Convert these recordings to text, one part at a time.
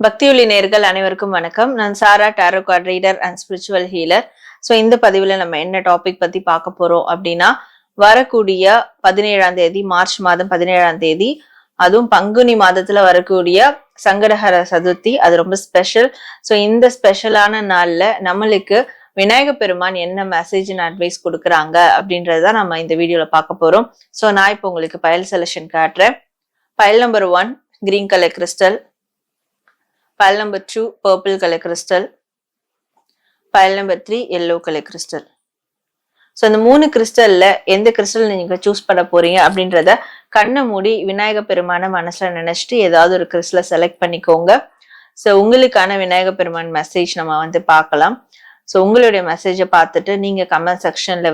பக்தியொலி நேயர்கள் அனைவருக்கும் வணக்கம். நான் Sara, tarot card reader and spiritual healer. So இந்த பதிவுல நம்ம என்ன டாபிக் பத்தி பார்க்க போறோம் அப்படின்னா, வரக்கூடிய 17ஆம் தேதி, மார்ச் மாதம் 17ஆம் தேதி, அதுவும் பங்குனி மாதத்துல வரக்கூடிய சங்கடஹர சதுர்த்தி. அது ரொம்ப ஸ்பெஷல். ஸோ இந்த ஸ்பெஷலான நாள்ல நம்மளுக்கு விநாயக பெருமான் என்ன மெசேஜ் அண்ட் அட்வைஸ் கொடுக்குறாங்க அப்படின்றத நம்ம இந்த வீடியோல பார்க்க போறோம். ஸோ நான் இப்போ உங்களுக்கு பயல் செலக்ஷன் காட்டுறேன். பயல் number 1 green colour crystal, pile number 2 purple color crystal, pile number 3 yellow color crystal. So இந்த 3 கிறிஸ்டல்ல எந்த கிறிஸ்டல் நீங்க சூஸ் பண்ண போறீங்க அப்படின்றத கண்ணை மூடி விநாயக பெருமான மனசுல நினைச்சிட்டு ஏதாவது ஒரு கிறிஸ்டலை செலக்ட் பண்ணிக்கோங்க. ஸோ உங்களுக்கான விநாயக பெருமான் மெசேஜ் நம்ம பார்க்கலாம். ஸோ உங்களுடைய மெசேஜை பார்த்துட்டு நீங்க கமெண்ட் செக்ஷன்ல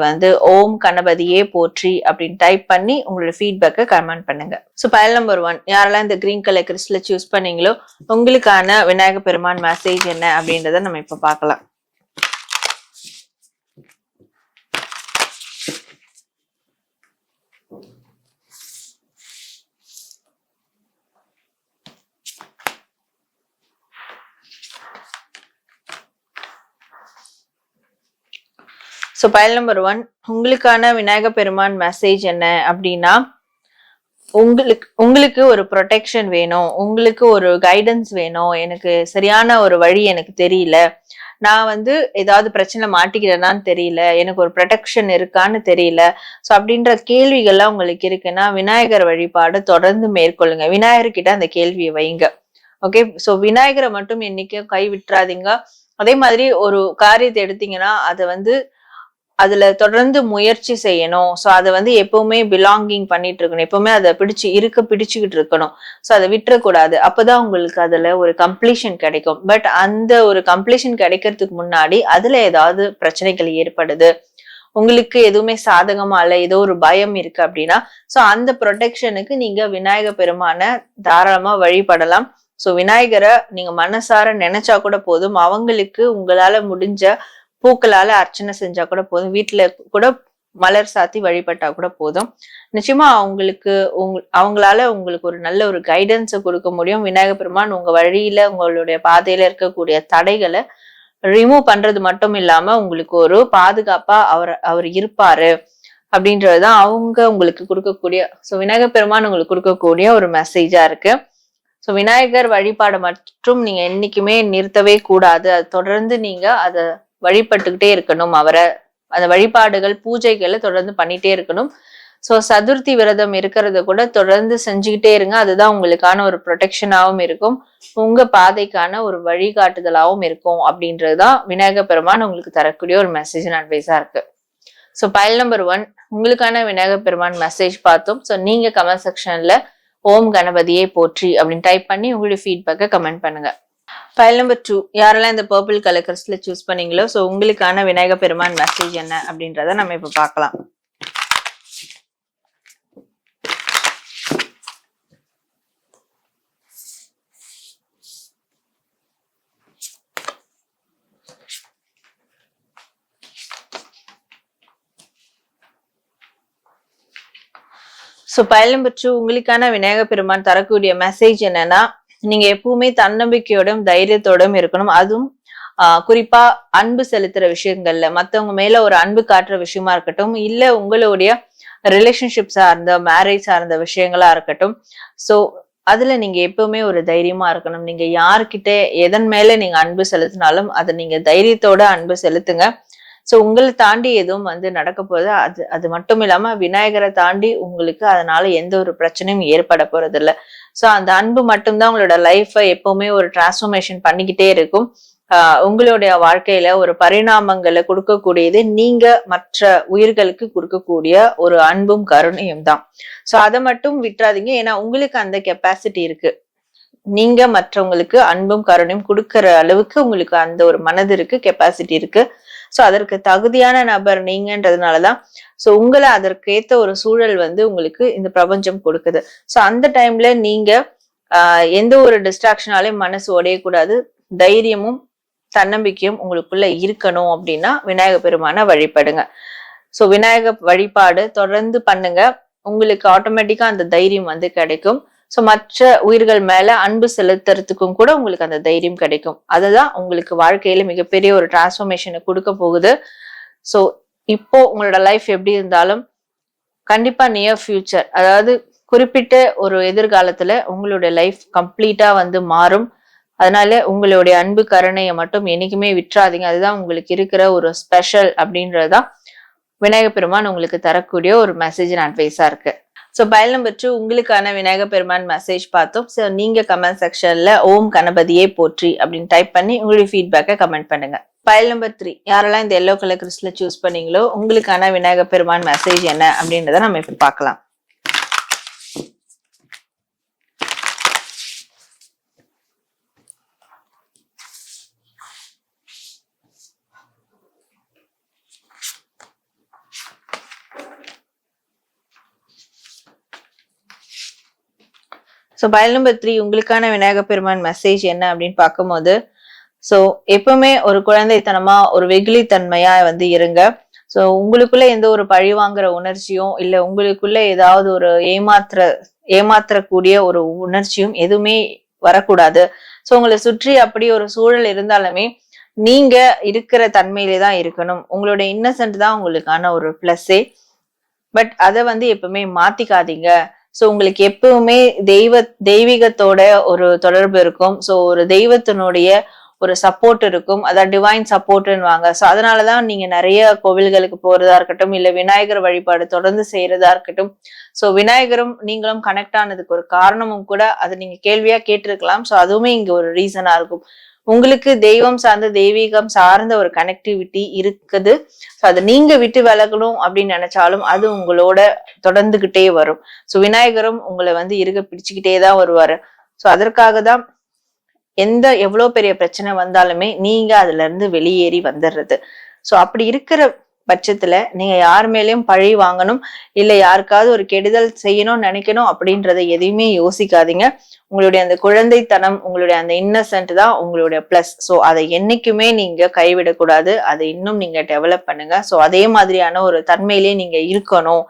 ஓம் கணபதியே போற்றி அப்படின்னு டைப் பண்ணி உங்களோட ஃபீட்பேக்கை கமெண்ட் பண்ணுங்க. ஸோ பயல் நம்பர் 1 யாரெல்லாம் இந்த கிரீன் கலர் கிறிஸ்டலை சூஸ் பண்ணீங்களோ உங்களுக்கான விநாயக பெருமான் மெசேஜ் என்ன அப்படின்றத நம்ம இப்ப பார்க்கலாம். ஸோ பயல் நம்பர் 1 உங்களுக்கான விநாயக பெருமான் மெசேஜ் என்ன அப்படின்னா, உங்களுக்கு ஒரு ப்ரொடெக்ஷன் வேணும், உங்களுக்கு ஒரு கைடன்ஸ் வேணும். எனக்கு சரியான ஒரு வழி எனக்கு தெரியல, நான் ஏதாவது பிரச்சனை மாட்டிக்கிறேனான்னு தெரியல, எனக்கு ஒரு ப்ரொடெக்ஷன் இருக்கான்னு தெரியல. ஸோ அப்படின்ற கேள்விகள்லாம் உங்களுக்கு இருக்குன்னா விநாயகர் வழிபாடு தொடர்ந்து மேற்கொள்ளுங்க. விநாயகர்கிட்ட அந்த கேள்வியை வைங்க. ஓகே, ஸோ விநாயகரை மட்டும் என்னைக்கும் கை விட்டுறாதீங்க. அதே மாதிரி ஒரு காரியத்தை எடுத்தீங்கன்னா அதை அதுல தொடர்ந்து முயற்சி செய்யணும். ஸோ அதை எப்பவுமே பிலாங்கிங் பண்ணிட்டு இருக்கணும், எப்பவுமே அதை பிடிச்சுக்கிட்டு இருக்கணும். ஸோ அதை விட்டுறக்கூடாது. அப்பதான் உங்களுக்கு அதுல ஒரு கம்ப்ளீஷன் கிடைக்கும். பட் அந்த ஒரு கம்ப்ளீஷன் கிடைக்கிறதுக்கு முன்னாடி அதுல ஏதாவது பிரச்சனைகள் ஏற்படுது, உங்களுக்கு எதுவுமே சாதகமா இல்ல, ஏதோ ஒரு பயம் இருக்கு அப்படின்னா ஸோ அந்த ப்ரொடெக்ஷனுக்கு நீங்க விநாயக பெருமான தாராளமா வழிபடலாம். ஸோ விநாயகரை நீங்க மனசார நினைச்சா கூட போதும், அவங்களுக்கு உங்களால முடிஞ்ச பூக்களால அர்ச்சனை செஞ்சா கூட போதும், வீட்டுல கூட மலர் சாத்தி வழிபட்டா கூட போதும். நிச்சயமா அவங்களால உங்களுக்கு ஒரு நல்ல ஒரு கைடன்ஸை கொடுக்க முடியும். விநாயக பெருமான் உங்க வழியில உங்களுடைய பாதையில இருக்கக்கூடிய தடைகளை ரிமூவ் பண்றது மட்டும் இல்லாம உங்களுக்கு ஒரு பாதுகாப்பா அவர் இருப்பாரு அப்படின்றதுதான் அவங்க உங்களுக்கு கொடுக்கக்கூடிய, ஸோ விநாயக பெருமான் உங்களுக்கு கொடுக்கக்கூடிய ஒரு மெசேஜா இருக்கு. ஸோ விநாயகர் வழிபாடை மட்டும் நீங்க என்னைக்குமே நிறுத்தவே கூடாது. அது தொடர்ந்து நீங்க அதை வழிபட்டுக்கிட்டே இருக்கணும். அவரை அந்த வழிபாடுகள் பூஜைகளை தொடர்ந்து பண்ணிட்டே இருக்கணும். ஸோ சதுர்த்தி விரதம் இருக்கிறத கூட தொடர்ந்து செஞ்சுக்கிட்டே இருங்க. அதுதான் உங்களுக்கான ஒரு ப்ரொடெக்ஷனாகவும் இருக்கும், உங்க பாதைக்கான ஒரு வழிகாட்டுதலாகவும் இருக்கும் அப்படின்றதுதான் விநாயக பெருமான் உங்களுக்கு தரக்கூடிய ஒரு மெசேஜ் அண்ட் அட்வைஸா இருக்கு. ஸோ பயல் நம்பர் 1 உங்களுக்கான விநாயக பெருமான் மெசேஜ் பார்த்தோம். ஸோ நீங்க கமெண்ட் செக்ஷன்ல ஓம் கணபதியே போற்றி அப்படின்னு டைப் பண்ணி உங்களுடைய ஃபீட்பேக்கை கமெண்ட் பண்ணுங்க. பயல் நம்பர் 2 யாரெல்லாம் இந்த பர்பிள் கலர் கிறிஸ்டலை சூஸ் பண்ணீங்களோ ஸோ உங்களுக்கான விநாயக பெருமான் மெசேஜ் என்ன அப்படின்றத நம்ம இப்ப பார்க்கலாம். ஸோ பயல் நம்பர் 2 உங்களுக்கான விநாயக பெருமான் தரக்கூடிய மெசேஜ் என்னன்னா, நீங்க எப்பவுமே தன்னம்பிக்கையோடும் தைரியத்தோடும் இருக்கணும். அதுவும் குறிப்பா அன்பு செலுத்துற விஷயங்கள்ல, மத்தவங்க மேல ஒரு அன்பு காட்டுற விஷயமா இருக்கட்டும், இல்ல உங்களுடைய ரிலேஷன்ஷிப் சார்ந்த மேரேஜ் சார்ந்த விஷயங்களா இருக்கட்டும், ஸோ அதுல நீங்க எப்பவுமே ஒரு தைரியமா இருக்கணும். நீங்க யாருக்கிட்ட எதன் மேல நீங்க அன்பு செலுத்தினாலும் அதை நீங்க தைரியத்தோட அன்பு செலுத்துங்க. ஸோ உங்களை தாண்டி எதுவும் நடக்க போகுது, அது மட்டும் இல்லாம விநாயகரை தாண்டி உங்களுக்கு அதனால எந்த ஒரு பிரச்சனையும் ஏற்பட போறது இல்லை. ஸோ அந்த அன்பு மட்டும்தான் உங்களோட லைஃபை எப்பவுமே ஒரு டிரான்ஸ்ஃபர்மேஷன் பண்ணிக்கிட்டே இருக்கும். உங்களுடைய வாழ்க்கையில ஒரு பரிணாமங்களை கொடுக்கக்கூடியது நீங்க மற்ற உயிர்களுக்கு கொடுக்கக்கூடிய ஒரு அன்பும் கருணையும் தான். ஸோ அதை மட்டும் விட்டுறாதீங்க. ஏன்னா உங்களுக்கு அந்த கெப்பாசிட்டி இருக்கு, நீங்க மற்றவங்களுக்கு அன்பும் கருணையும் கொடுக்கற அளவுக்கு உங்களுக்கு அந்த ஒரு மனது இருக்கு, கெப்பாசிட்டி இருக்கு. ஸோ அதற்கு தகுதியான நபர் நீங்கன்றதுனாலதான் ஸோ உங்களை அதற்கேற்ற ஒரு சூழல் உங்களுக்கு இந்த பிரபஞ்சம் கொடுக்குது. ஸோ அந்த டைம்ல நீங்க எந்த ஒரு டிஸ்ட்ராக்ஷனாலையும் மனசு உடையக்கூடாது. தைரியமும் தன்னம்பிக்கையும் உங்களுக்குள்ள இருக்கணும் அப்படின்னா விநாயக பெருமான வழிபடுங்க. ஸோ விநாயக வழிபாடு தொடர்ந்து பண்ணுங்க, உங்களுக்கு ஆட்டோமேட்டிக்கா அந்த தைரியம் கிடைக்கும். ஸோ மற்ற உயிர்கள் மேல அன்பு செலுத்துறதுக்கும் கூட உங்களுக்கு அந்த தைரியம் கிடைக்கும். அதுதான் உங்களுக்கு வாழ்க்கையில மிகப்பெரிய ஒரு டிரான்ஸ்ஃபர்மேஷனை கொடுக்க போகுது. ஸோ இப்போ உங்களோட லைஃப் எப்படி இருந்தாலும் கண்டிப்பா நியர் ஃபியூச்சர், அதாவது குறிப்பிட்ட ஒரு எதிர்காலத்துல உங்களுடைய லைஃப் கம்ப்ளீட்டா வந்து மாறும். அதனால உங்களுடைய அன்பு கருணையை மட்டும் என்னைக்குமே விட்டுறாதீங்க. அதுதான் உங்களுக்கு இருக்கிற ஒரு ஸ்பெஷல் அப்படின்றதுதான் விநாயகர் பெருமான் உங்களுக்கு தரக்கூடிய ஒரு மெசேஜ் அண்ட் அட்வைஸா இருக்கு. ஸோ பயல் நம்பர் 2 உங்களுக்கான விநாயகர் பெருமான் மெசேஜ் பார்த்தோம். ஸோ நீங்க கமெண்ட் செக்ஷன்ல ஓம் கணபதியே போற்றி அப்படின்னு டைப் பண்ணி உங்களுடைய ஃபீட்பேக்கை கமெண்ட் பண்ணுங்க. பயல் நம்பர் 3 யாரெல்லாம் இந்த எல்லோ கலர் கிறிஸ்டலை சூஸ் பண்ணீங்களோ உங்களுக்கான விநாயகர் பெருமான் மெசேஜ் என்ன அப்படின்றத நம்ம இப்ப பார்க்கலாம். ஸோ பயல் நம்பர் 3 உங்களுக்கான விநாயகர் பெருமான் மெசேஜ் என்ன அப்படின்னு பார்க்கும்போது, ஸோ எப்பவுமே ஒரு குழந்தைத்தனமா ஒரு வெகுளித்தன்மையா வந்து இருங்க. ஸோ உங்களுக்குள்ள எந்த ஒரு பழி வாங்குற உணர்ச்சியும் இல்ல உங்களுக்குள்ள ஏதாவது ஒரு ஏமாற்றக்கூடிய ஒரு உணர்ச்சியும் எதுவுமே வரக்கூடாது. ஸோ உங்களை சுற்றி அப்படி ஒரு சூழல் இருந்தாலுமே நீங்க இருக்கிற தன்மையிலே தான் இருக்கணும். உங்களோட இன்னசென்ட் தான் உங்களுக்கான ஒரு பிளஸ்ஸே. பட் அதை வந்து எப்பவுமே மாத்திக்காதீங்க. ஸோ உங்களுக்கு எப்பவுமே தெய்வீகத்தோட ஒரு தொடர்பு இருக்கும். ஸோ ஒரு தெய்வத்தினுடைய ஒரு சப்போர்ட் இருக்கும். அதான் டிவைன் சப்போர்ட்னுவாங்க. ஸோ அதனாலதான் நீங்க நிறைய கோவில்களுக்கு போறதா இருக்கட்டும், இல்ல விநாயகர் வழிபாடு தொடர்ந்து செய்யறதா இருக்கட்டும். ஸோ விநாயகரும் நீங்களும் கனெக்ட் ஆனதுக்கு ஒரு காரணமும் கூட அது நீங்க கேள்வியா கேட்டிருக்கலாம். ஸோ அதுவுமே இங்க ஒரு ரீசனா இருக்கும். உங்களுக்கு தெய்வம் சார்ந்த தெய்வீகம் சார்ந்த ஒரு கனெக்டிவிட்டி இருக்குது. ஸோ அதை நீங்க விட்டு விலகணும் அப்படின்னு நினைச்சாலும் அது உங்களோட தொடர்ந்துகிட்டே வரும். ஸோ விநாயகரும் உங்களை வந்து இருக்க பிடிச்சுக்கிட்டே தான் வருவாரு. ஸோ அதற்காக தான் எவ்வளவு பெரிய பிரச்சனை வந்தாலுமே நீங்க அதுல இருந்து வெளியேறி வந்துடுறது. ஸோ அப்படி இருக்கிற பட்சத்துல நீங்க யார் மேலேயும் பழி வாங்கணும் இல்ல யாருக்காவது ஒரு கெடுதல் செய்யணும் நினைக்கணும் அப்படின்றத எதையுமே யோசிக்காதீங்க. உங்களுடைய அந்த குழந்தைத்தனம், உங்களுடைய அந்த இன்னசென்ட் தான் உங்களுடைய பிளஸ். ஸோ அதை என்னைக்குமே நீங்க கைவிடக்கூடாது. அதை இன்னும் நீங்க டெவலப் பண்ணுங்க. ஸோ அதே மாதிரியான ஒரு தன்மையிலேயே நீங்க இருக்கணும்.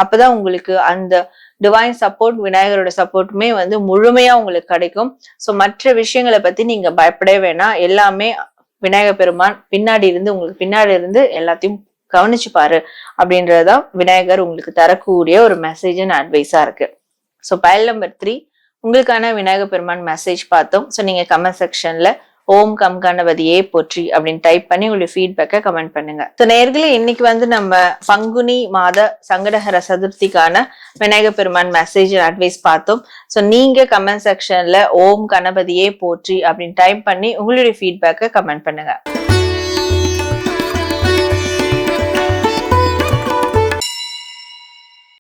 அப்பதான் உங்களுக்கு அந்த டிவைன் சப்போர்ட், விநாயகரோட சப்போர்ட்டுமே வந்து முழுமையா உங்களுக்கு கிடைக்கும். ஸோ மற்ற விஷயங்களை பத்தி நீங்க பயப்படவே வேணாம். எல்லாமே விநாயகர் பெருமான் உங்களுக்கு பின்னாடி இருந்து எல்லாத்தையும் கவனிச்சுப்பாரு அப்படின்றதுதான் விநாயகர் உங்களுக்கு தரக்கூடிய ஒரு மெசேஜ் அண்ட் அட்வைஸா இருக்கு. ஸோ பயல் நம்பர் 3 உங்களுக்கான விநாயகர் பெருமான் மெசேஜ் பார்த்தோம். ஸோ நீங்க கமெண்ட் செக்ஷன்ல ஓம் கம் கணபதியே போற்றி அப்படின்னு டைப் பண்ணி உங்களுடைய ஃபீட்பேக்கை கமெண்ட் பண்ணுங்க. ஸோ நேர்களே இன்னைக்கு வந்து நம்ம பங்குனி மாத சங்கடஹர சதுர்த்திக்கான விநாயகர் பெருமான் மெசேஜ் அட்வைஸ் பார்த்தோம். ஸோ நீங்க கமெண்ட் செக்ஷன்ல ஓம் கணபதியே போற்றி அப்படின்னு டைப் பண்ணி உங்களுடைய ஃபீட்பேக்கை கமெண்ட் பண்ணுங்க.